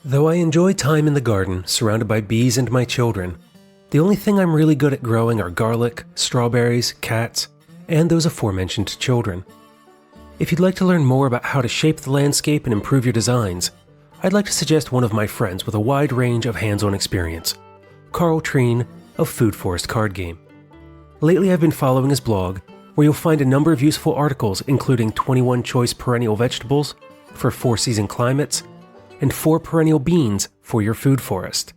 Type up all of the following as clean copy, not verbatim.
Though I enjoy time in the garden, surrounded by bees and my children, the only thing I'm really good at growing are garlic, strawberries, cats, and those aforementioned children. If you'd like to learn more about how to shape the landscape and improve your designs, I'd like to suggest one of my friends with a wide range of hands-on experience, Carl Treen of Food Forest Card Game. Lately I've been following his blog, where you'll find a number of useful articles including 21 choice perennial vegetables for 4-season climates, and 4 perennial beans for your food forest.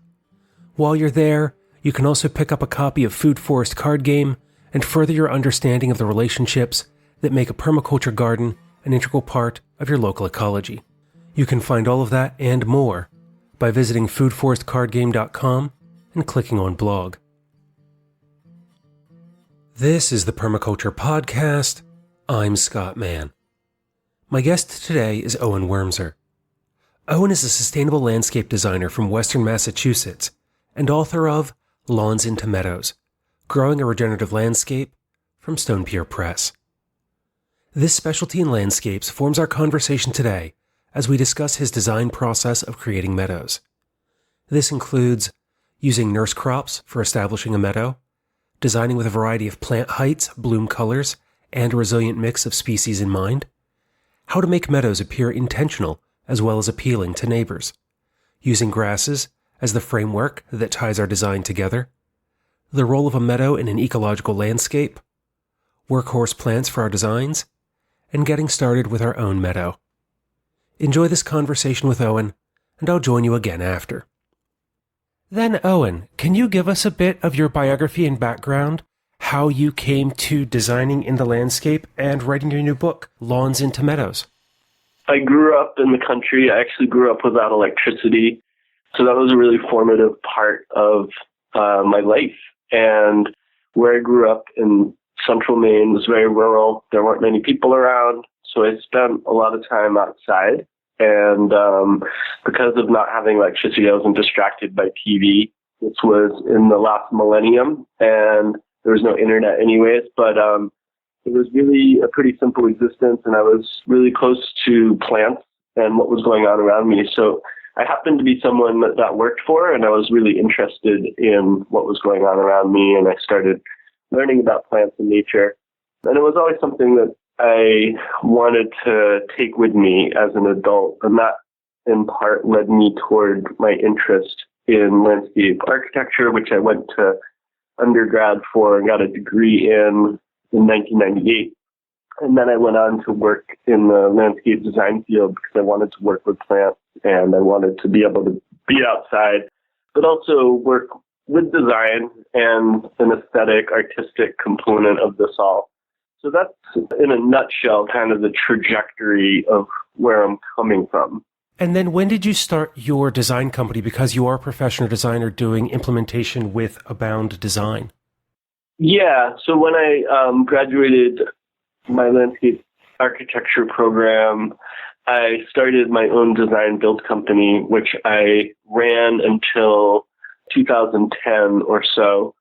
While you're there, you can also pick up a copy of Food Forest Card Game and further your understanding of the relationships that make a permaculture garden an integral part of your local ecology. You can find all of that and more by visiting foodforestcardgame.com and clicking on blog. This is the Permaculture Podcast. I'm Scott Mann. My guest today is Owen Wormser. Owen is a sustainable landscape designer from Western Massachusetts and author of Lawns into Meadows, Growing a Regenerative Landscape from Stonepier Press. This specialty in landscapes forms our conversation today as we discuss his design process of creating meadows. This includes using nurse crops for establishing a meadow, designing with a variety of plant heights, bloom colors, and a resilient mix of species in mind, how to make meadows appear intentional as well as appealing to neighbors, using grasses as the framework that ties our design together, the role of a meadow in an ecological landscape, workhorse plants for our designs, and getting started with our own meadow. Enjoy this conversation with Owen, and I'll join you again after. Then, Owen, can you give us a bit of your biography and background, how you came to designing in the landscape and writing your new book, Lawns into Meadows? I grew up in the country. I actually grew up without electricity. So that was a really formative part of my life. And where I grew up in central Maine was very rural. There weren't many people around. So I spent a lot of time outside. And because of not having electricity, I wasn't distracted by TV. This was in the last millennium, and there was no internet anyways. But it was really a pretty simple existence, and I was really close to plants and what was going on around me. So I happened to be someone that worked for, and I was really interested in what was going on around me, and I started learning about plants and nature. And it was always something that I wanted to take with me as an adult, and that in part led me toward my interest in landscape architecture, which I went to undergrad for and got a degree in 1998. And then I went on to work in the landscape design field because I wanted to work with plants and I wanted to be able to be outside, but also work with design and an aesthetic, artistic component of this all. So that's, in a nutshell, kind of the trajectory of where I'm coming from. And then when did you start your design company? Because you are a professional designer doing implementation with Abound Design. Yeah, so when I graduated my landscape architecture program, I started my own design build company, which I ran until 2010 or so.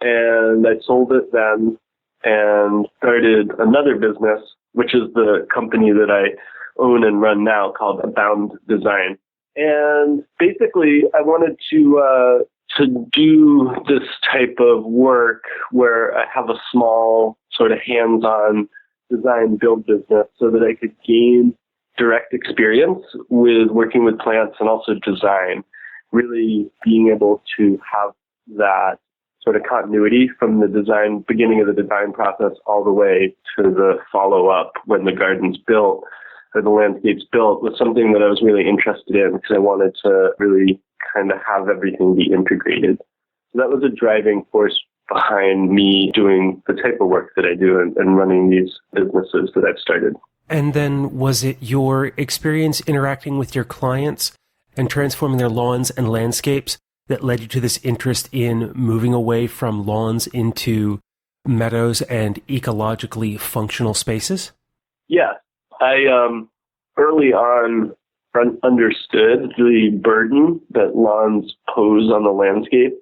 And I sold it then and started another business, which is the company that I own and run now, called Abound Design. And basically, I wanted to do this type of work where I have a small sort of hands-on design build business so that I could gain direct experience with working with plants and also design, really being able to have that sort of continuity from the design, beginning of the design process all the way to the follow-up when the garden's built or the landscape's built, was something that I was really interested in because I wanted to really kind of have everything be integrated. So that was a driving force behind me doing the type of work that I do and running these businesses that I've started. And then was it your experience interacting with your clients and transforming their lawns and landscapes that led you to this interest in moving away from lawns into meadows and ecologically functional spaces? Yeah. I early on understood the burden that lawns pose on the landscape.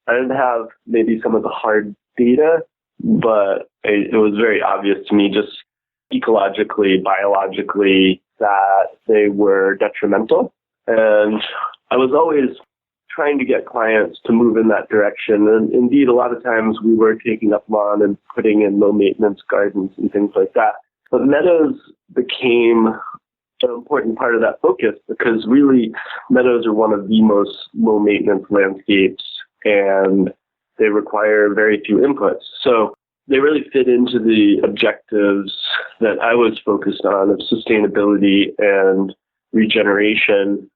I didn't have maybe some of the hard data, but it was very obvious to me just ecologically, biologically, that they were detrimental. And I was always trying to get clients to move in that direction. And indeed, a lot of times we were taking up lawn and putting in low maintenance gardens and things like that. But meadows became an important part of that focus because really meadows are one of the most low maintenance landscapes and they require very few inputs. So they really fit into the objectives that I was focused on of sustainability and regeneration.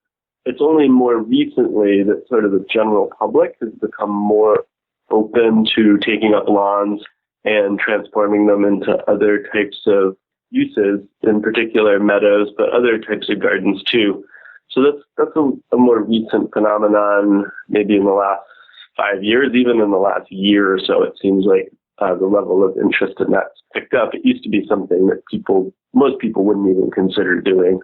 It's only more recently that sort of the general public has become more open to taking up lawns and transforming them into other types of uses, in particular meadows, but other types of gardens too. So that's a more recent phenomenon, maybe in the last 5 years, even in the last year or so. It seems like the level of interest in that's picked up. It used to be something that most people wouldn't even consider doing.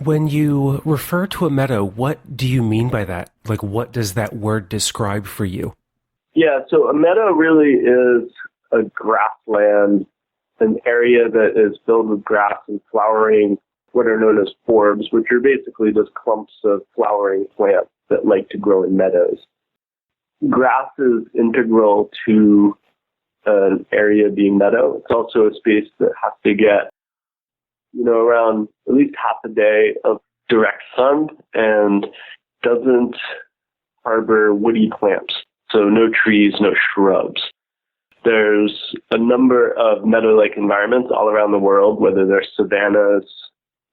When you refer to a meadow, what do you mean by that? Like, what does that word describe for you? Yeah, so a meadow really is a grassland, an area that is filled with grass and flowering, what are known as forbs, which are basically just clumps of flowering plants that like to grow in meadows. Grass is integral to an area being meadow. It's also a space that has to get, around at least half a day of direct sun and doesn't harbor woody plants. So no trees, no shrubs. There's a number of meadow-like environments all around the world, whether they're savannas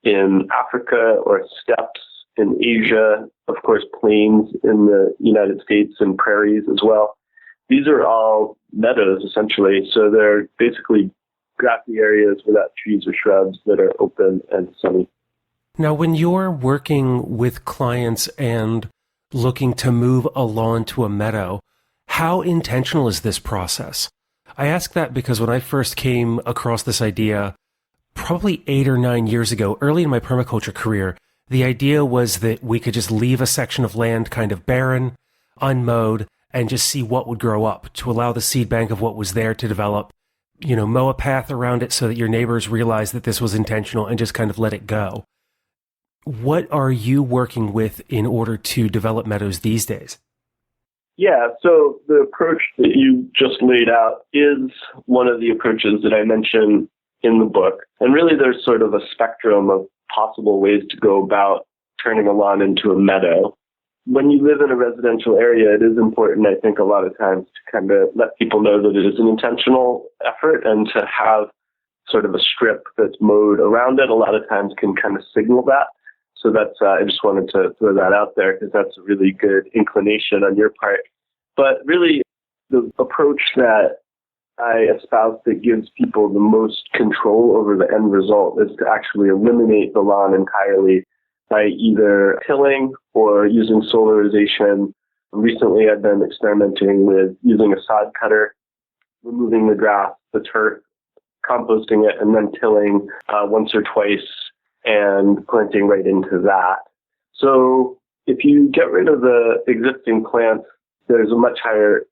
in Africa or steppes in Asia, of course, plains in the United States and prairies as well. These are all meadows, essentially. So they're basically grassy areas without trees or shrubs that are open and sunny. Now, when you're working with clients and looking to move a lawn to a meadow, how intentional is this process? I ask that because when I first came across this idea, probably 8 or 9 years ago, early in my permaculture career, the idea was that we could just leave a section of land kind of barren, unmowed, and just see what would grow up to allow the seed bank of what was there to develop, mow a path around it so that your neighbors realize that this was intentional and just kind of let it go. What are you working with in order to develop meadows these days? Yeah, so the approach that you just laid out is one of the approaches that I mentioned in the book. And really there's sort of a spectrum of possible ways to go about turning a lawn into a meadow. When you live in a residential area, it is important, I think, a lot of times to kind of let people know that it is an intentional effort and to have sort of a strip that's mowed around it. A lot of times can kind of signal that. So that's, I just wanted to throw that out there because that's a really good inclination on your part. But really, the approach that I espouse that gives people the most control over the end result is to actually eliminate the lawn entirely by either tilling or using solarization. Recently, I've been experimenting with using a sod cutter, removing the grass, the turf, composting it, and then tilling once or twice and planting right into that. So if you get rid of the existing plants, there's a much higher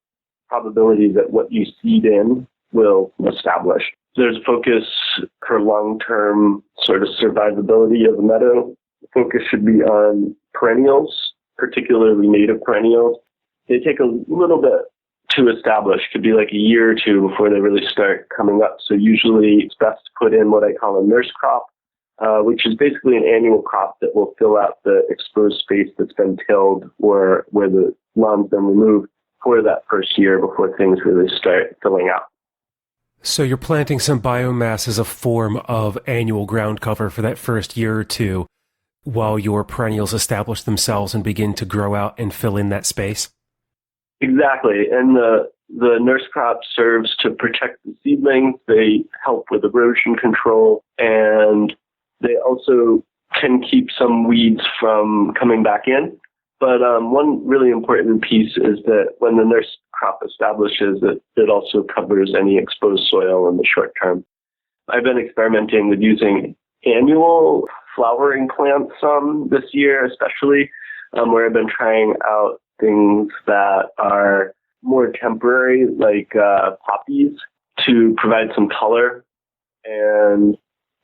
probability that what you seed in will establish. There's focus for long-term sort of survivability of a meadow. The focus should be on perennials, particularly native perennials. They take a little bit to establish, could be like a year or two before they really start coming up. So usually it's best to put in what I call a nurse crop, which is basically an annual crop that will fill out the exposed space that's been tilled or where the lawn's been removed for that first year before things really start filling out. So you're planting some biomass as a form of annual ground cover for that first year or two while your perennials establish themselves and begin to grow out and fill in that space? Exactly. And the nurse crop serves to protect the seedlings. They help with erosion control, and they also can keep some weeds from coming back in. But one really important piece is that when the nurse crop establishes, it also covers any exposed soil in the short term. I've been experimenting with using annual flowering plants this year, especially, where I've been trying out things that are more temporary, like poppies, to provide some color and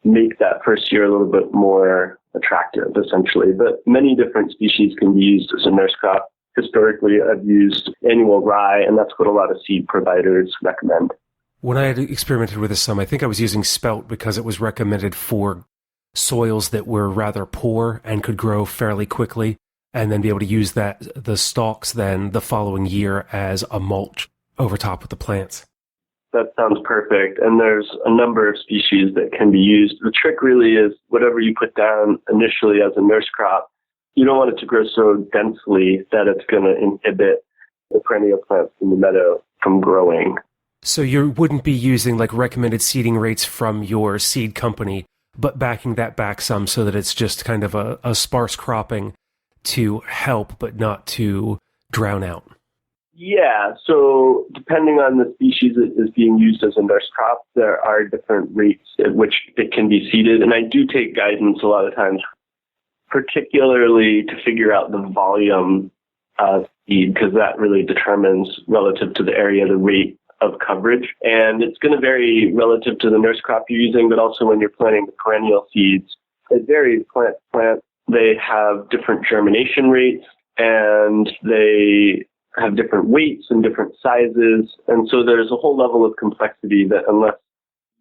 make that first year a little bit more attractive, essentially. But many different species can be used as a nurse crop. Historically, I've used annual rye, and that's what a lot of seed providers recommend. When I had experimented with this some, I think I was using spelt because it was recommended for soils that were rather poor and could grow fairly quickly, and then be able to use the stalks then the following year as a mulch over top of the plants. That sounds perfect. And there's a number of species that can be used. The trick really is whatever you put down initially as a nurse crop, you don't want it to grow so densely that it's going to inhibit the perennial plants in the meadow from growing. So you wouldn't be using like recommended seeding rates from your seed company, but backing that back some so that it's just kind of a sparse cropping to help but not to drown out. Yeah, so depending on the species that is being used as a nurse crop, there are different rates at which it can be seeded. And I do take guidance a lot of times, particularly to figure out the volume of seed, because that really determines relative to the area, the rate of coverage. And it's going to vary relative to the nurse crop you're using, but also when you're planting the perennial seeds. It varies plant to plant. They have different germination rates, and they have different weights and different sizes. And so there's a whole level of complexity that unless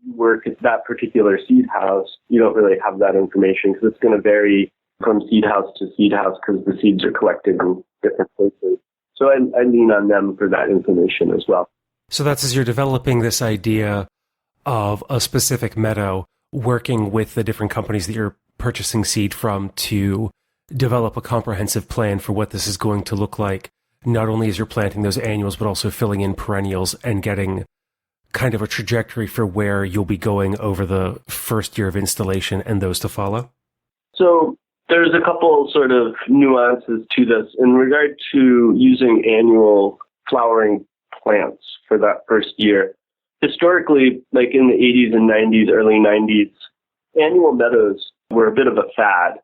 you work at that particular seed house, you don't really have that information, because it's going to vary from seed house to seed house because the seeds are collected in different places. So I lean on them for that information as well. So that's as you're developing this idea of a specific meadow, working with the different companies that you're purchasing seed from to develop a comprehensive plan for what this is going to look like, not only as you're planting those annuals, but also filling in perennials and getting kind of a trajectory for where you'll be going over the first year of installation and those to follow? So there's a couple sort of nuances to this. In regard to using annual flowering plants for that first year, historically, like in the 80s and 90s, early 90s, annual meadows were a bit of a fad.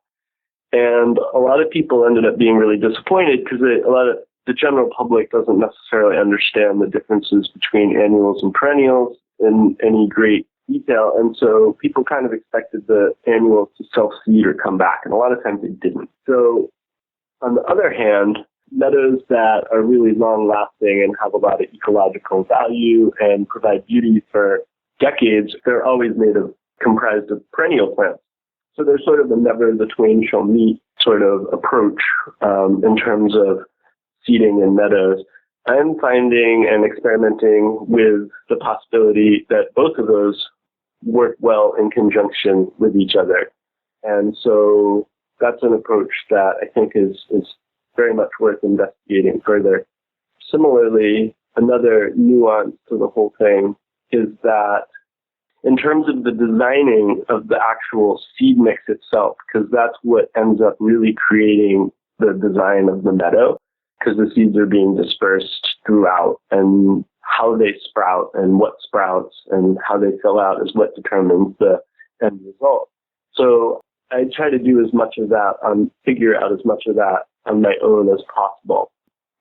And a lot of people ended up being really disappointed because a lot of the general public doesn't necessarily understand the differences between annuals and perennials in any great detail. And so people kind of expected the annuals to self-seed or come back. And a lot of times they didn't. So on the other hand, meadows that are really long-lasting and have a lot of ecological value and provide beauty for decades, they're always comprised of perennial plants. So there's sort of a never the twain shall meet sort of approach in terms of seeding in meadows. I'm finding and experimenting with the possibility that both of those work well in conjunction with each other. And so that's an approach that I think is very much worth investigating further. Similarly, another nuance to the whole thing is that in terms of the designing of the actual seed mix itself, because that's what ends up really creating the design of the meadow, because the seeds are being dispersed throughout, and how they sprout and what sprouts and how they fill out is what determines the end result. So I try to do as much of that, figure out as much of that on my own as possible.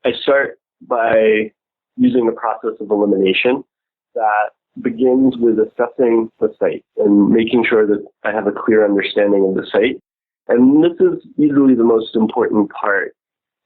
I start by using a process of elimination that begins with assessing the site and making sure that I have a clear understanding of the site. And this is easily the most important part.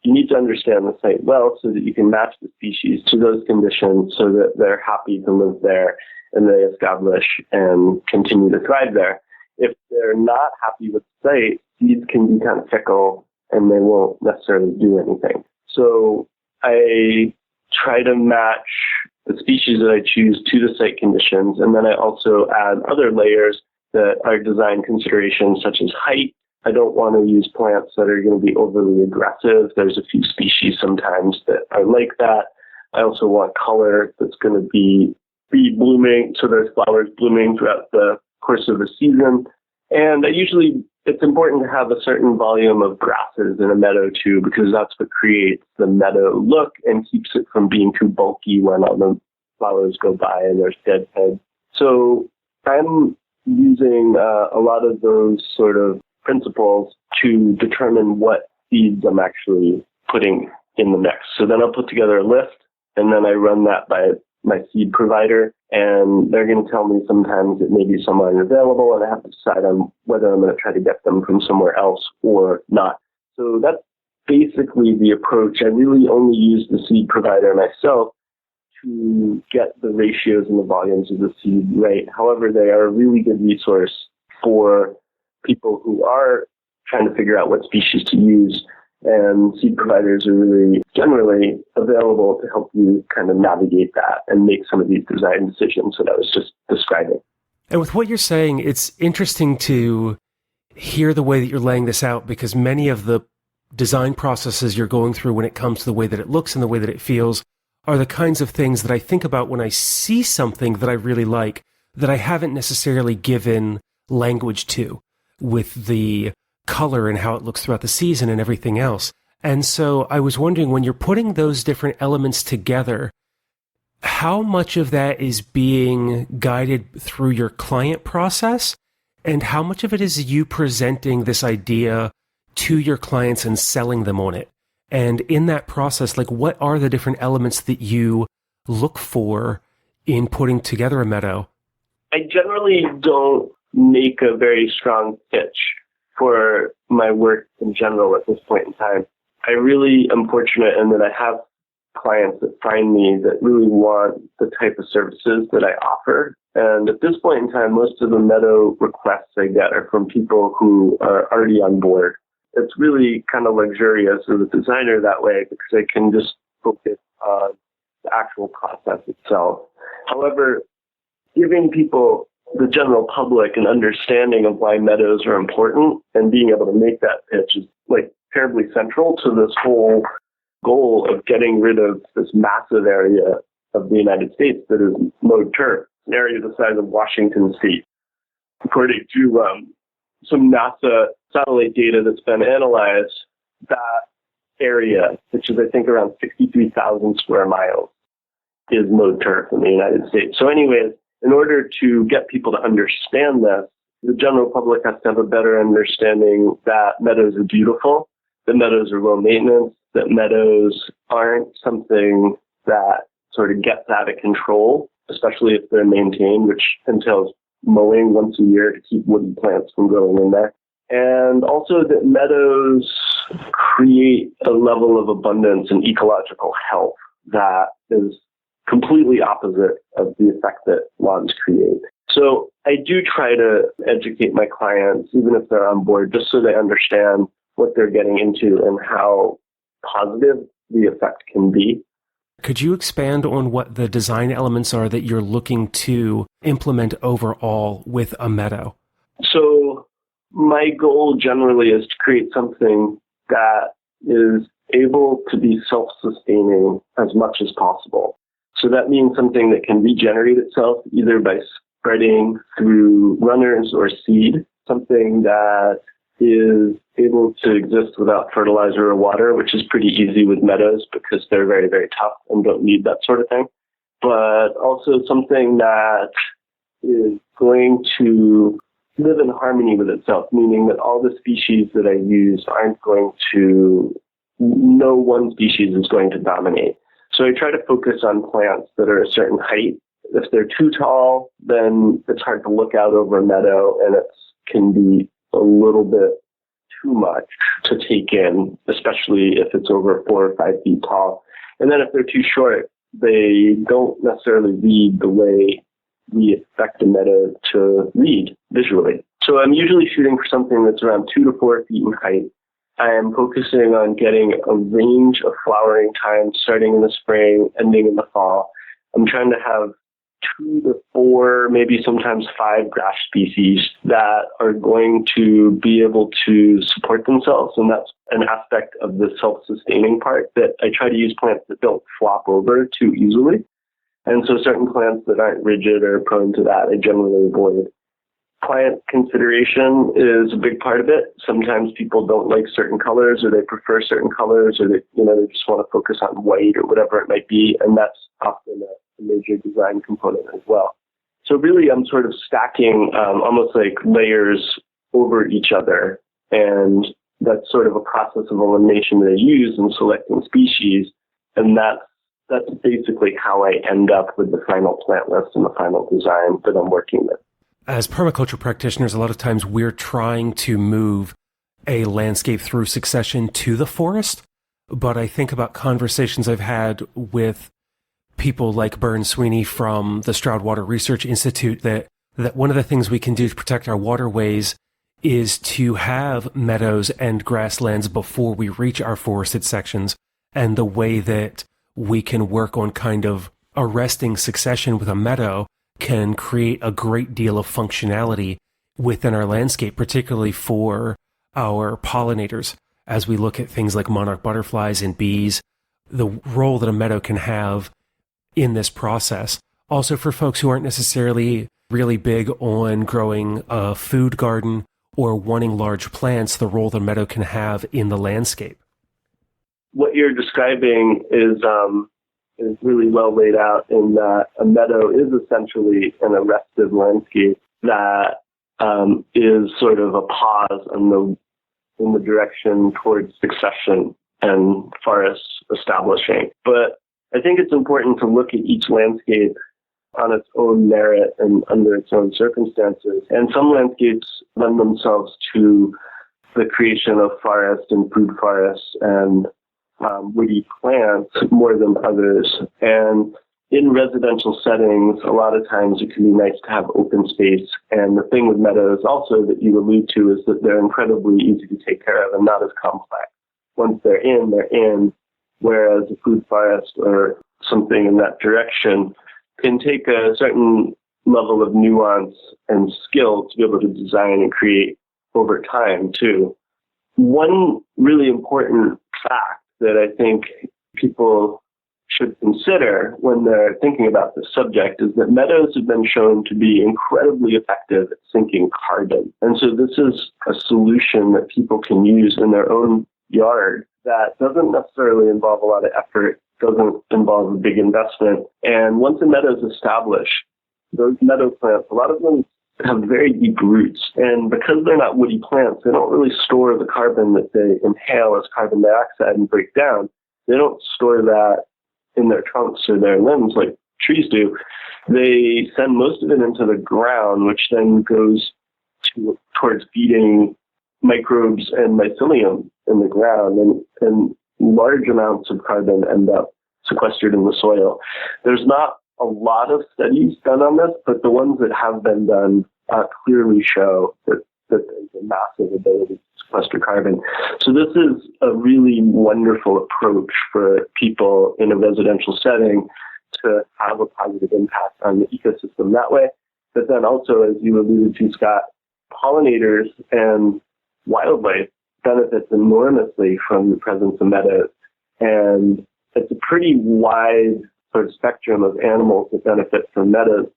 You need to understand the site well so that you can match the species to those conditions so that they're happy to live there and they establish and continue to thrive there. If they're not happy with the site, seeds can be kind of fickle and they won't necessarily do anything. So I try to match the species that I choose to the site conditions, and then I also add other layers that are design considerations such as height. I don't want to use plants that are going to be overly aggressive. There's a few species sometimes that are like that. I also want color that's going to be blooming, so there's flowers blooming throughout the course of the season. And it's important to have a certain volume of grasses in a meadow too, because that's what creates the meadow look and keeps it from being too bulky when all the flowers go by and there's dead heads. So I'm using a lot of those sort of principles to determine what seeds I'm actually putting in the mix. So then I'll put together a list, and then I run that by my seed provider, and they're going to tell me sometimes that maybe some aren't available, and I have to decide on whether I'm going to try to get them from somewhere else or not. So that's basically the approach. I really only use the seed provider myself to get the ratios and the volumes of the seed right. However, they are a really good resource for people who are trying to figure out what species to use. And seed providers are really generally available to help you kind of navigate that and make some of these design decisions that I was just describing. And with what you're saying, it's interesting to hear the way that you're laying this out, because many of the design processes you're going through when it comes to the way that it looks and the way that it feels are the kinds of things that I think about when I see something that I really like that I haven't necessarily given language to, with the color and how it looks throughout the season and everything else. And so I was wondering, when you're putting those different elements together, how much of that is being guided through your client process, and how much of it is you presenting this idea to your clients and selling them on it? And in that process, like, what are the different elements that you look for in putting together a meadow? I generally don't make a very strong pitch for my work in general at this point in time. I really am fortunate in that I have clients that find me that really want the type of services that I offer. And at this point in time, most of the meadow requests I get are from people who are already on board. It's really kind of luxurious as a designer that way, because I can just focus on the actual process itself. However, giving people, the general public, an understanding of why meadows are important and being able to make that pitch is like terribly central to this whole goal of getting rid of this massive area of the United States that is mowed turf, an area the size of Washington State. According to some NASA satellite data that's been analyzed, that area, which is I think around 63,000 square miles, is mowed turf in the United States. So anyways, in order to get people to understand this, the general public has to have a better understanding that meadows are beautiful, that meadows are low maintenance, that meadows aren't something that sort of gets out of control, especially if they're maintained, which entails mowing once a year to keep woody plants from growing in there. And also that meadows create a level of abundance and ecological health that is completely opposite of the effect that lawns create. So I do try to educate my clients, even if they're on board, just so they understand what they're getting into and how positive the effect can be. Could you expand on what the design elements are that you're looking to implement overall with a meadow? So my goal generally is to create something that is able to be self-sustaining as much as possible. So that means something that can regenerate itself either by spreading through runners or seed, something that is able to exist without fertilizer or water, which is pretty easy with meadows because they're very, very tough and don't need that sort of thing. But also something that is going to live in harmony with itself, meaning that all the species that I use aren't going to, no one species is going to dominate. So I try to focus on plants that are a certain height. If they're too tall, then it's hard to look out over a meadow, and it can be a little bit too much to take in, especially if it's over 4 or 5 feet tall. And then if they're too short, they don't necessarily read the way we expect a meadow to read visually. So I'm usually shooting for something that's around 2 to 4 feet in height. I am focusing on getting a range of flowering times starting in the spring, ending in the fall. I'm trying to have 2 to 4, maybe sometimes 5 grass species that are going to be able to support themselves. And that's an aspect of the self-sustaining part, that I try to use plants that don't flop over too easily. And so certain plants that aren't rigid or prone to that, I generally avoid. Client consideration is a big part of it. Sometimes people don't like certain colors, or they prefer certain colors, or they just want to focus on white or whatever it might be. And that's often a major design component as well. So really, I'm sort of stacking almost like layers over each other. And that's sort of a process of elimination that I use in selecting species. And that's that's basically how I end up with the final plant list and the final design that I'm working with. As permaculture practitioners, a lot of times we're trying to move a landscape through succession to the forest. But I think about conversations I've had with people like Byrne Sweeney from the Stroud Water Research Institute that one of the things we can do to protect our waterways is to have meadows and grasslands before we reach our forested sections, and the way that we can work on kind of arresting succession with a meadow can create a great deal of functionality within our landscape, particularly for our pollinators. As we look at things like monarch butterflies and bees, the role that a meadow can have in this process. Also for folks who aren't necessarily really big on growing a food garden or wanting large plants, the role the meadow can have in the landscape. What you're describing is really well laid out in that a meadow is essentially an arrested landscape that is sort of a pause in the direction towards succession and forest establishing. But I think it's important to look at each landscape on its own merit and under its own circumstances. And some landscapes lend themselves to the creation of forest and food forests and woody plants more than others. And in residential settings, a lot of times it can be nice to have open space. And the thing with meadows also that you allude to is that they're incredibly easy to take care of and not as complex. Once they're in, whereas a food forest or something in that direction can take a certain level of nuance and skill to be able to design and create over time too. One really important fact that I think people should consider when they're thinking about this subject is that meadows have been shown to be incredibly effective at sinking carbon. And so this is a solution that people can use in their own yard that doesn't necessarily involve a lot of effort, doesn't involve a big investment. And once a meadow is established, those meadow plants, a lot of them have very deep roots. And because they're not woody plants, they don't really store the carbon that they inhale as carbon dioxide and break down. They don't store that in their trunks or their limbs like trees do. They send most of it into the ground, which then goes towards feeding microbes and mycelium in the ground, and large amounts of carbon end up sequestered in the soil. There's not a lot of studies done on this, but the ones that have been done clearly show that there's a massive ability to sequester carbon. So this is a really wonderful approach for people in a residential setting to have a positive impact on the ecosystem that way. But then also, as you alluded to, Scott, pollinators and wildlife benefits enormously from the presence of meadows. And it's a pretty wide sort of spectrum of animals that benefit from meadows,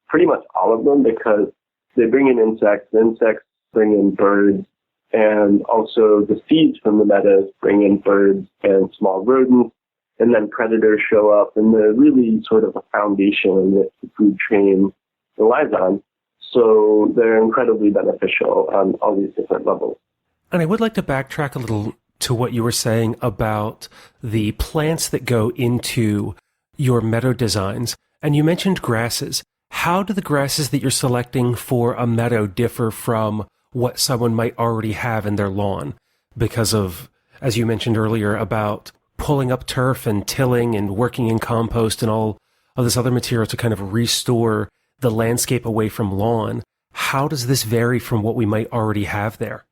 pretty much all of them, because they bring in insects, insects bring in birds, and also the seeds from the meadows bring in birds and small rodents, and then predators show up, and they're really sort of a foundation that the food chain relies on. So they're incredibly beneficial on all these different levels. And I would like to backtrack a little to what you were saying about the plants that go into your meadow designs. And you mentioned grasses. How do the grasses that you're selecting for a meadow differ from what someone might already have in their lawn? Because of, as you mentioned earlier, about pulling up turf and tilling and working in compost and all of this other material to kind of restore the landscape away from lawn. How does this vary from what we might already have there?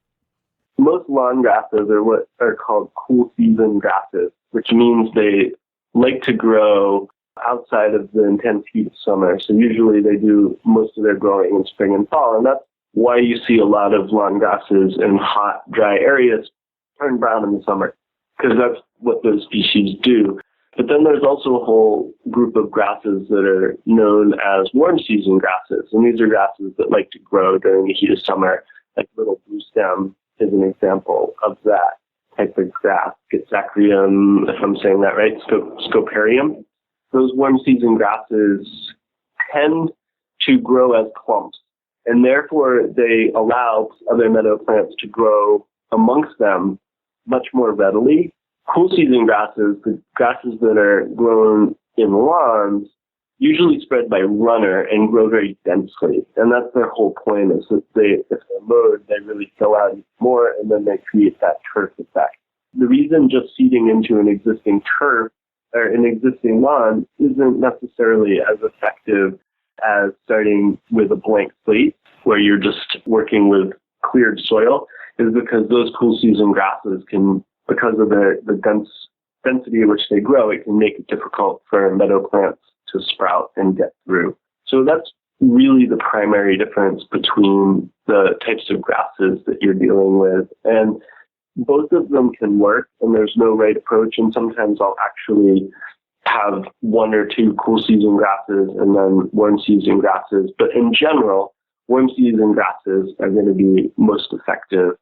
Most lawn grasses are what are called cool season grasses, which means they like to grow outside of the intense heat of summer. So usually they do most of their growing in spring and fall. And that's why you see a lot of lawn grasses in hot, dry areas turn brown in the summer, because that's what those species do. But then there's also a whole group of grasses that are known as warm season grasses. And these are grasses that like to grow during the heat of summer, like little blue stem is an example of that type of grass. Scacrium, if I'm saying that right, Scoparium. Those warm season grasses tend to grow as clumps, and therefore they allow other meadow plants to grow amongst them much more readily cool season grasses, the grasses that are grown in lawns, usually spread by runner and grow very densely. And that's their whole point, is that if they're mowed, they really fill out more, and then they create that turf effect. The reason just seeding into an existing turf or an existing lawn isn't necessarily as effective as starting with a blank slate, where you're just working with cleared soil, is because those cool season grasses can, because of the density in which they grow, it can make it difficult for meadow plants to sprout and get through. So that's really the primary difference between the types of grasses that you're dealing with. And both of them can work, and there's no right approach. And sometimes I'll actually have one or two cool season grasses and then warm season grasses. But in general, warm season grasses are going to be most effective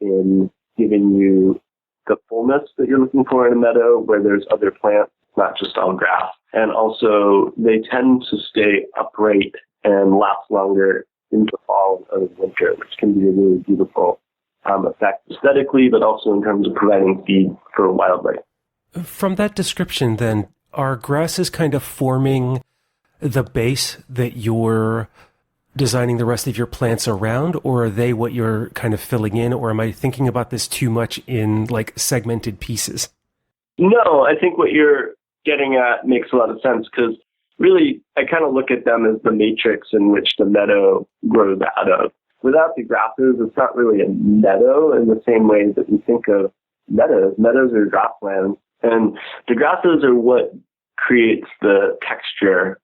in giving you the fullness that you're looking for in a meadow where there's other plants, not just all grass. And also, they tend to stay upright and last longer into fall and early winter, which can be a really beautiful effect aesthetically, but also in terms of providing feed for wildlife. From that description, then, are grasses kind of forming the base that you're designing the rest of your plants around, or are they what you're kind of filling in, or am I thinking about this too much in like segmented pieces? No, I think what you're getting at makes a lot of sense, because really I kind of look at them as the matrix in which the meadow grows out of. Without the grasses, it's not really a meadow in the same way that we think of meadows. Meadows are grasslands, and the grasses are what creates the texture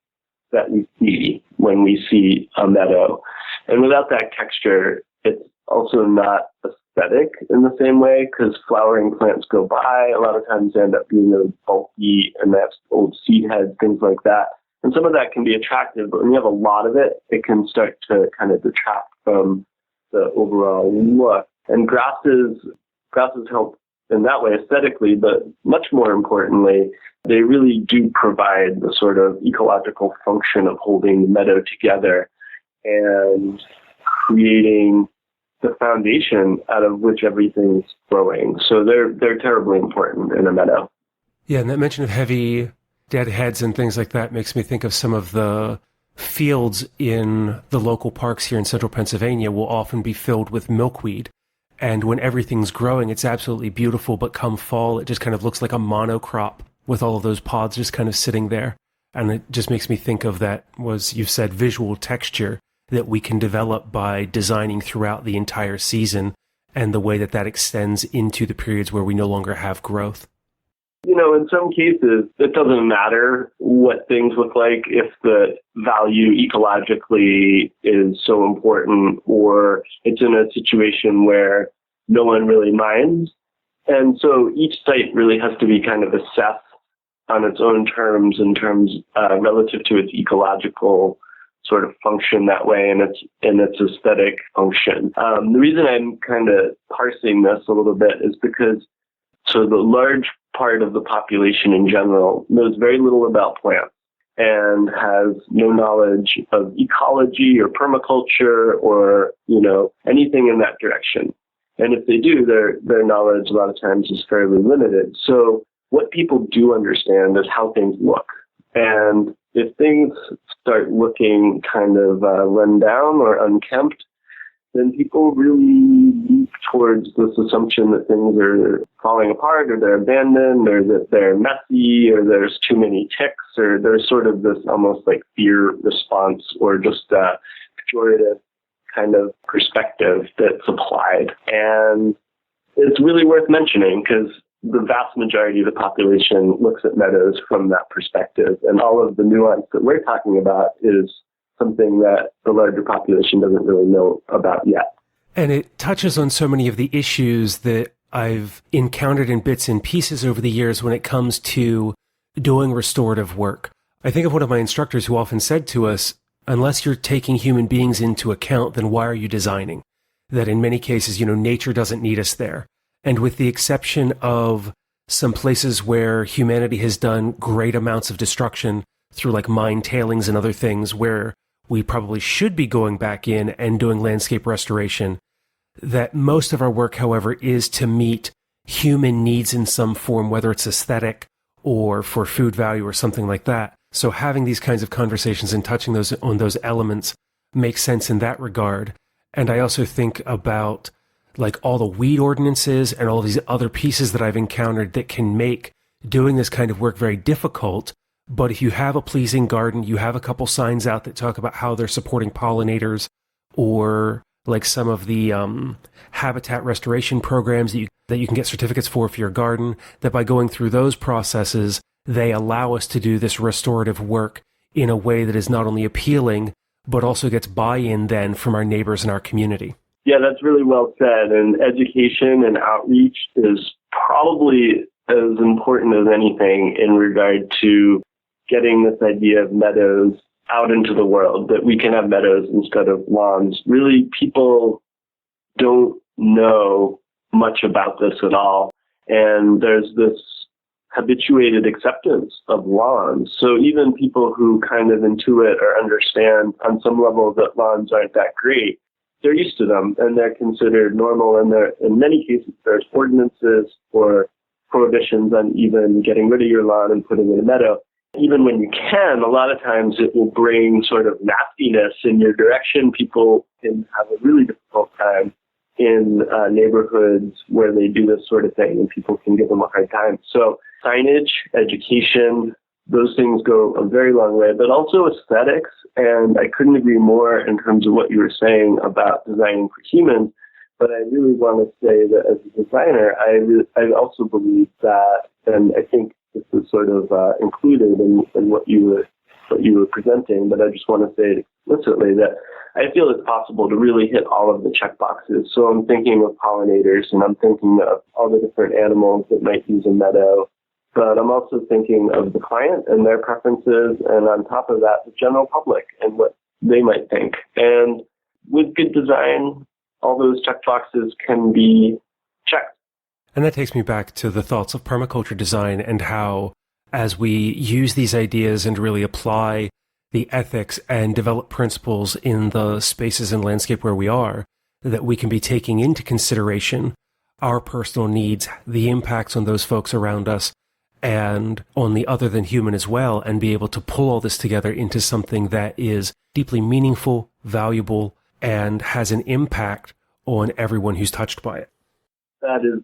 that we see when we see a meadow. And without that texture, it's also not aesthetic in the same way, because flowering plants go by. A lot of times they end up being really bulky, and they have old seed heads, things like that. And some of that can be attractive, but when you have a lot of it, it can start to kind of detract from the overall look. And grasses help in that way aesthetically, but much more importantly, they really do provide the sort of ecological function of holding the meadow together and creating the foundation out of which everything's growing. So they're terribly important in a meadow. Yeah, and that mention of heavy dead heads and things like that makes me think of some of the fields in the local parks here in central Pennsylvania will often be filled with milkweed. And when everything's growing, it's absolutely beautiful, but come fall, it just kind of looks like a monocrop with all of those pods just kind of sitting there. And it just makes me think of that, was you've said, visual texture that we can develop by designing throughout the entire season, and the way that that extends into the periods where we no longer have growth. You know, in some cases, it doesn't matter what things look like if the value ecologically is so important, or it's in a situation where no one really minds. And so each site really has to be kind of assessed on its own terms, in terms relative to its ecological sort of function that way, and its aesthetic function. The reason I'm kind of parsing this a little bit is because so the large part of the population in general knows very little about plants and has no knowledge of ecology or permaculture or, anything in that direction. And if they do, their knowledge a lot of times is fairly limited. So what people do understand is how things look. And if things start looking kind of run down or unkempt, then people really move towards this assumption that things are falling apart, or they're abandoned, or that they're messy, or there's too many ticks, or there's sort of this almost like fear response, or just a pejorative kind of perspective that's applied. And it's really worth mentioning, because the vast majority of the population looks at meadows from that perspective, and all of the nuance that we're talking about is something that the larger population doesn't really know about yet. And it touches on so many of the issues that I've encountered in bits and pieces over the years when it comes to doing restorative work. I think of one of my instructors who often said to us, unless you're taking human beings into account, then why are you designing? That in many cases, nature doesn't need us there. And with the exception of some places where humanity has done great amounts of destruction through like mine tailings and other things where we probably should be going back in and doing landscape restoration, that most of our work, however, is to meet human needs in some form, whether it's aesthetic or for food value or something like that. So having these kinds of conversations and touching on those elements makes sense in that regard. And I also think about like all the weed ordinances and all these other pieces that I've encountered that can make doing this kind of work very difficult. But if you have a pleasing garden, you have a couple signs out that talk about how they're supporting pollinators, or like some of the habitat restoration programs that you can get certificates for your garden, that by going through those processes, they allow us to do this restorative work in a way that is not only appealing, but also gets buy-in then from our neighbors and our community. Yeah, that's really well said. And education and outreach is probably as important as anything in regard to getting this idea of meadows out into the world, that we can have meadows instead of lawns. Really, people don't know much about this at all. And there's this habituated acceptance of lawns. So even people who kind of intuit or understand on some level that lawns aren't that great, they're used to them and they're considered normal. And in many cases, there's ordinances or prohibitions on even getting rid of your lawn and putting in a meadow. Even when you can, a lot of times it will bring sort of nastiness in your direction. People can have a really difficult time in neighborhoods where they do this sort of thing, and people can give them a hard time. So signage, education, those things go a very long way, but also aesthetics. And I couldn't agree more in terms of what you were saying about designing for humans. But I really want to say that as a designer, I also believe that, and I think this is sort of included in what you were presenting, but I just want to say explicitly that I feel it's possible to really hit all of the check boxes. So I'm thinking of pollinators, and I'm thinking of all the different animals that might use a meadow, but I'm also thinking of the client and their preferences, and on top of that, the general public and what they might think. And with good design, all those check boxes can be checked. And that takes me back to the thoughts of permaculture design and how, as we use these ideas and really apply the ethics and develop principles in the spaces and landscape where we are, that we can be taking into consideration our personal needs, the impacts on those folks around us, and on the other than human as well, and be able to pull all this together into something that is deeply meaningful, valuable, and has an impact on everyone who's touched by it. That is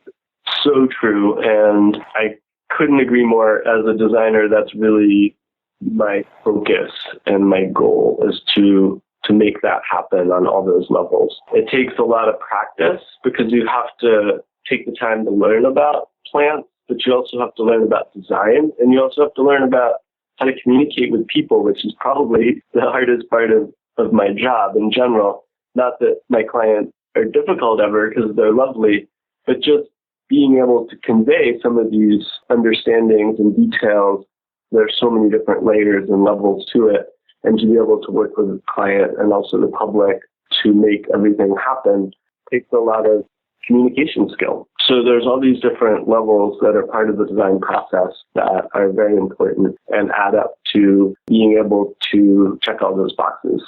so true, and I couldn't agree more. As a designer, that's really my focus and my goal, is to make that happen on all those levels. It takes a lot of practice because you have to take the time to learn about plants, but you also have to learn about design, and you also have to learn about how to communicate with people, which is probably the hardest part of my job in general. Not that my clients are difficult ever, because they're lovely, but just being able to convey some of these understandings and details. There's so many different layers and levels to it, and to be able to work with the client and also the public to make everything happen takes a lot of communication skill. So there's all these different levels that are part of the design process that are very important and add up to being able to check all those boxes.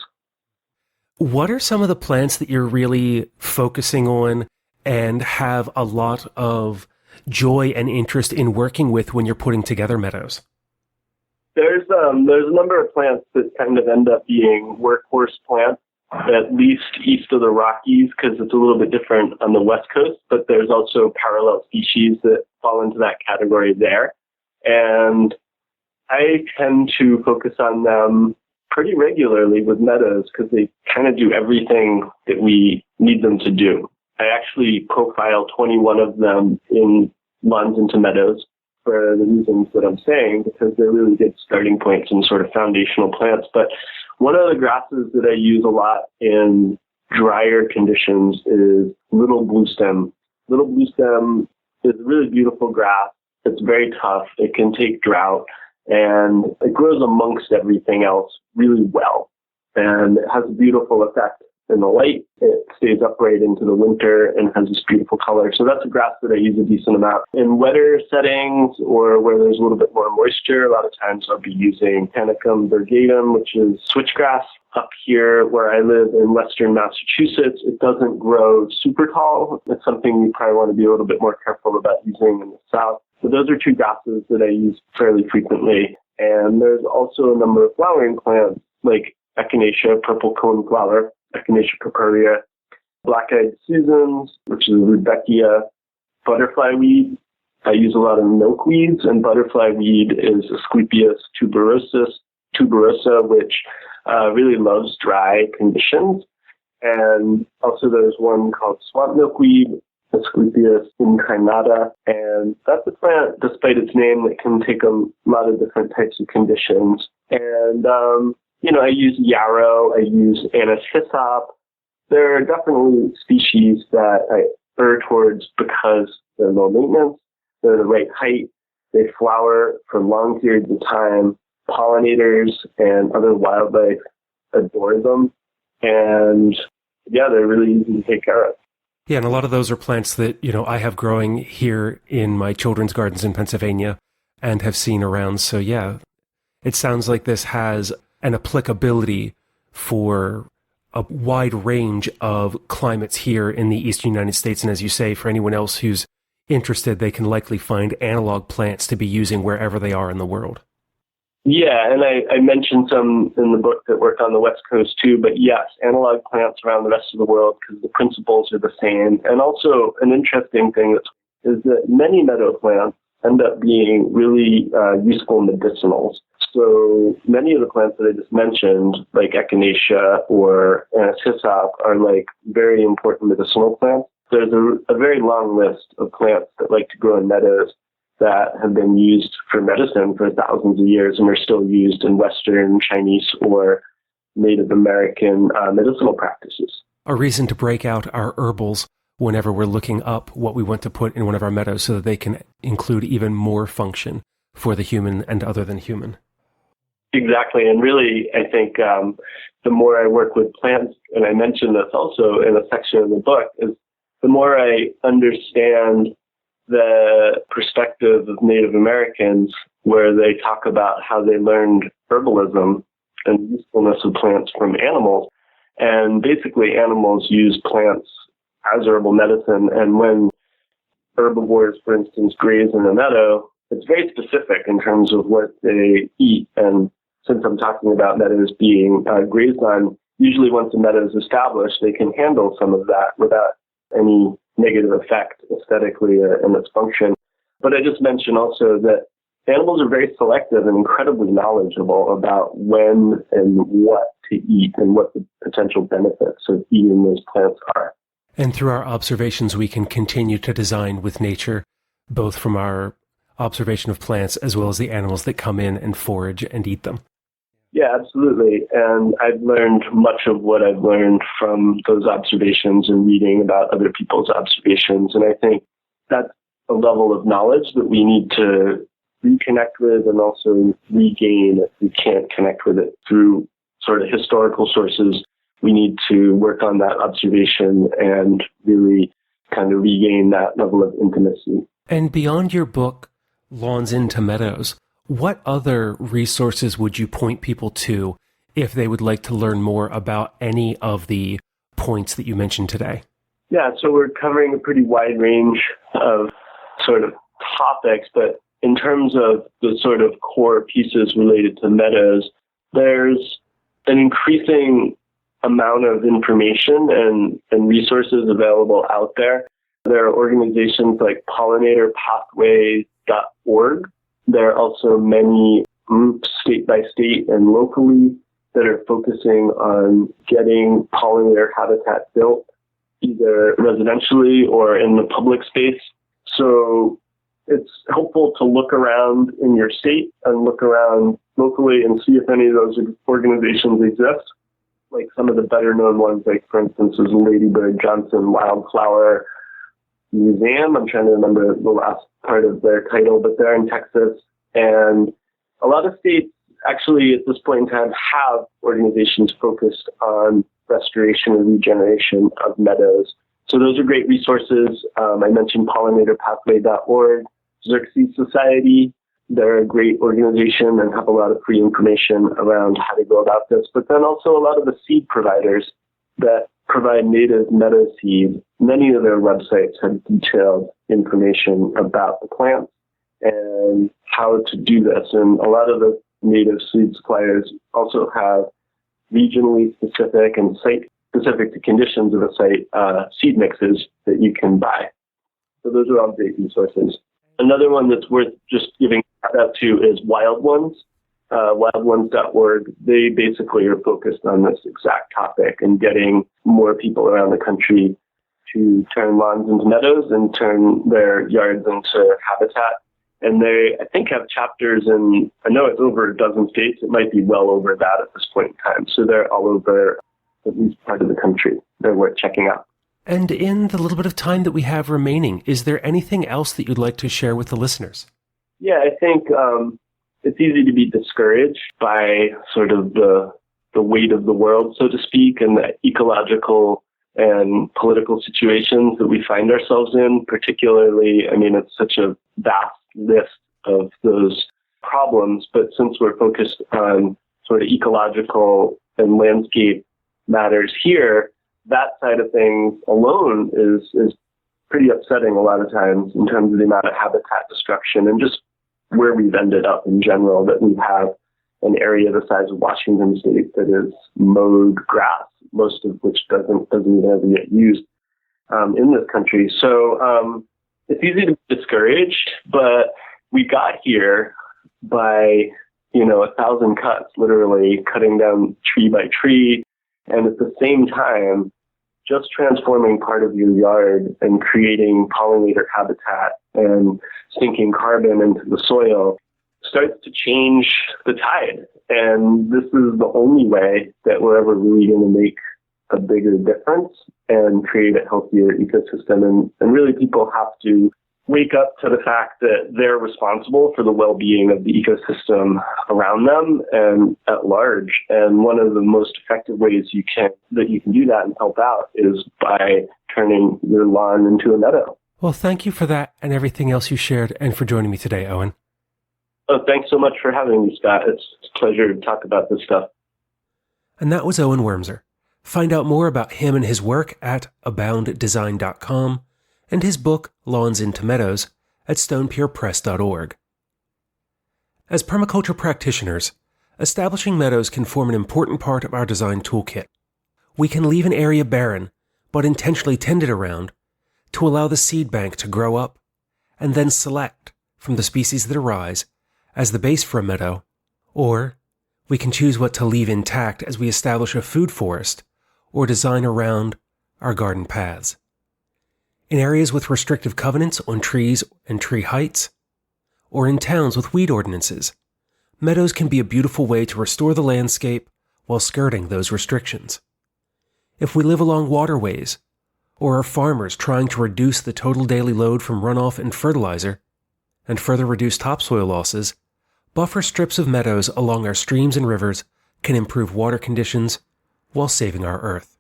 What are some of the plants that you're really focusing on and have a lot of joy and interest in working with when you're putting together meadows? There's a number of plants that kind of end up being workhorse plants, at least east of the Rockies, because it's a little bit different on the West Coast, but there's also parallel species that fall into that category there. And I tend to focus on them pretty regularly with meadows because they kind of do everything that we need them to do. I actually profile 21 of them in Lawns into Meadows for the reasons that I'm saying, because they're really good starting points and sort of foundational plants. But one of the grasses that I use a lot in drier conditions is little bluestem. Little bluestem is a really beautiful grass. It's very tough. It can take drought, and it grows amongst everything else really well. And it has a beautiful effect in the light. It stays upright into the winter and has this beautiful color. So that's a grass that I use a decent amount. In wetter settings or where there's a little bit more moisture, a lot of times I'll be using Panicum virgatum, which is switchgrass. Up here where I live in western Massachusetts, it doesn't grow super tall. It's something you probably want to be a little bit more careful about using in the south. So those are two grasses that I use fairly frequently. And there's also a number of flowering plants like Echinacea, purple cone flower, Echinacea purpurea, black-eyed Susans, which is Rudbeckia, butterfly weed. I use a lot of milkweeds, and butterfly weed is Asclepias tuberosa, which really loves dry conditions. And also there's one called swamp milkweed, Asclepias incarnata, and that's a plant, despite its name, that can take a lot of different types of conditions. And I use yarrow, I use anise hyssop. There are definitely species that I err towards because they're low maintenance, they're the right height, they flower for long periods of time, pollinators and other wildlife adore them, and they're really easy to take care of. Yeah, and a lot of those are plants that, I have growing here in my children's gardens in Pennsylvania and have seen around. So it sounds like this has an applicability for a wide range of climates here in the eastern United States. And as you say, for anyone else who's interested, they can likely find analog plants to be using wherever they are in the world. Yeah, and I mentioned some in the book that work on the West Coast too, but yes, analog plants around the rest of the world because the principles are the same. And also an interesting thing is that many meadow plants end up being really useful medicinals. So many of the plants that I just mentioned, like Echinacea or anise hyssop, are like very important medicinal plants. There's a very long list of plants that like to grow in meadows that have been used for medicine for thousands of years and are still used in Western, Chinese, or Native American medicinal practices. A reason to break out our herbals whenever we're looking up what we want to put in one of our meadows so that they can include even more function for the human and other than human. Exactly. And really, I think the more I work with plants, and I mentioned this also in a section of the book, is the more I understand the perspective of Native Americans, where they talk about how they learned herbalism and the usefulness of plants from animals. And basically, animals use plants as herbal medicine. And when herbivores, for instance, graze in a meadow, it's very specific in terms of what they eat. And since I'm talking about meadows being grazed on, usually once a meadow is established, they can handle some of that without any negative effect aesthetically in its function. But I just mentioned also that animals are very selective and incredibly knowledgeable about when and what to eat and what the potential benefits of eating those plants are. And through our observations, we can continue to design with nature, both from our observation of plants as well as the animals that come in and forage and eat them. Yeah, absolutely. And I've learned much of what I've learned from those observations and reading about other people's observations. And I think that's a level of knowledge that we need to reconnect with and also regain if we can't connect with it through sort of historical sources. We need to work on that observation and really kind of regain that level of intimacy. And beyond your book, Lawns into Meadows, what other resources would you point people to if they would like to learn more about any of the points that you mentioned today? Yeah, so we're covering a pretty wide range of sort of topics, but in terms of the sort of core pieces related to meadows, there's an increasing amount of information and resources available out there. There are organizations like pollinatorpathways.org. There are also many groups state by state and locally that are focusing on getting pollinator habitat built, either residentially or in the public space. So it's helpful to look around in your state and look around locally and see if any of those organizations exist. Like some of the better known ones, like for instance, is Ladybird Johnson Wildflower Museum. I'm trying to remember the last part of their title, but they're in Texas. And a lot of states actually at this point in time have organizations focused on restoration and regeneration of meadows. So those are great resources. I mentioned pollinatorpathway.org, Xerxes Society. They're a great organization and have a lot of free information around how to go about this. But then also a lot of the seed providers that provide native meadow seed. Many of their websites have detailed information about the plants and how to do this. And a lot of the native seed suppliers also have regionally specific and site-specific to conditions of a site seed mixes that you can buy. So those are all great resources. Another one that's worth just giving a shout out to is Wild Ones, wildones.org. They basically are focused on this exact topic and getting more people around the country to turn lawns into meadows and turn their yards into habitat. And they, I think, have chapters in, I know it's over a dozen states. It might be well over that at this point in time. So they're all over at least part of the country. They're worth checking out. And in the little bit of time that we have remaining, is there anything else that you'd like to share with the listeners? Yeah, I think it's easy to be discouraged by sort of the weight of the world, so to speak, and the ecological and political situations that we find ourselves in, particularly, I mean, it's such a vast list of those problems, but since we're focused on sort of ecological and landscape matters here, that side of things alone is pretty upsetting a lot of times in terms of the amount of habitat destruction and just where we've ended up in general, that we have an area the size of Washington State that is mowed grass, most of which doesn't even ever get used in this country. So it's easy to be discouraged, but we got here by, 1,000 cuts, literally cutting down tree by tree. And at the same time, just transforming part of your yard and creating pollinator habitat and sinking carbon into the soil starts to change the tide. And this is the only way that we're ever really going to make a bigger difference and create a healthier ecosystem. And really people have to wake up to the fact that they're responsible for the well-being of the ecosystem around them and at large. And one of the most effective ways you can do that and help out is by turning your lawn into a meadow. Well, thank you for that and everything else you shared and for joining me today, Owen. Oh, thanks so much for having me, Scott. It's a pleasure to talk about this stuff. And that was Owen Wormser. Find out more about him and his work at abounddesign.com and his book, Lawns into Meadows, at stonepierpress.org. As permaculture practitioners, establishing meadows can form an important part of our design toolkit. We can leave an area barren, but intentionally tend it around to allow the seed bank to grow up, and then select from the species that arise as the base for a meadow, or we can choose what to leave intact as we establish a food forest or design around our garden paths. In areas with restrictive covenants on trees and tree heights, or in towns with weed ordinances, meadows can be a beautiful way to restore the landscape while skirting those restrictions. If we live along waterways, or are farmers trying to reduce the total daily load from runoff and fertilizer, and further reduce topsoil losses, buffer strips of meadows along our streams and rivers can improve water conditions while saving our earth.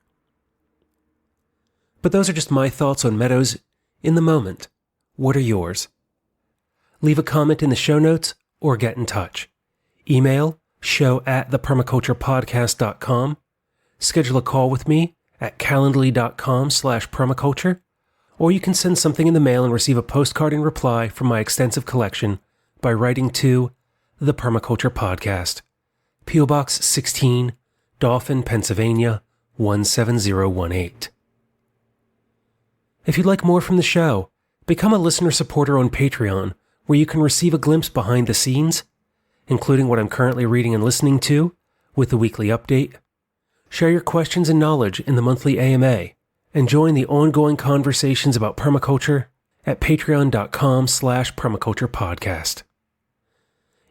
But those are just my thoughts on meadows in the moment. What are yours? Leave a comment in the show notes or get in touch. Email show@thepermaculturepodcast.com. Schedule a call with me at calendly.com/permaculture, or you can send something in the mail and receive a postcard in reply from my extensive collection by writing to The Permaculture Podcast, P.O. Box 16, Dauphin, Pennsylvania, 17018. If you'd like more from the show, become a listener supporter on Patreon, where you can receive a glimpse behind the scenes, including what I'm currently reading and listening to, with the weekly update. Share your questions and knowledge in the monthly AMA, and join the ongoing conversations about permaculture at patreon.com/permaculturepodcast.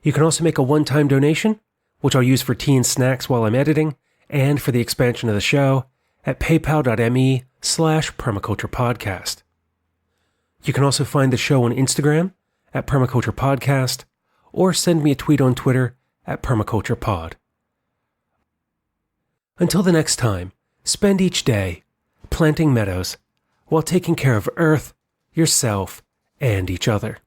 You can also make a one-time donation, which I'll use for tea and snacks while I'm editing, and for the expansion of the show at paypal.me/permaculturepodcast. You can also find the show on Instagram at permaculturepodcast, or send me a tweet on Twitter at permaculturepod. Until the next time, Spend each day planting meadows while taking care of Earth, yourself, and each other.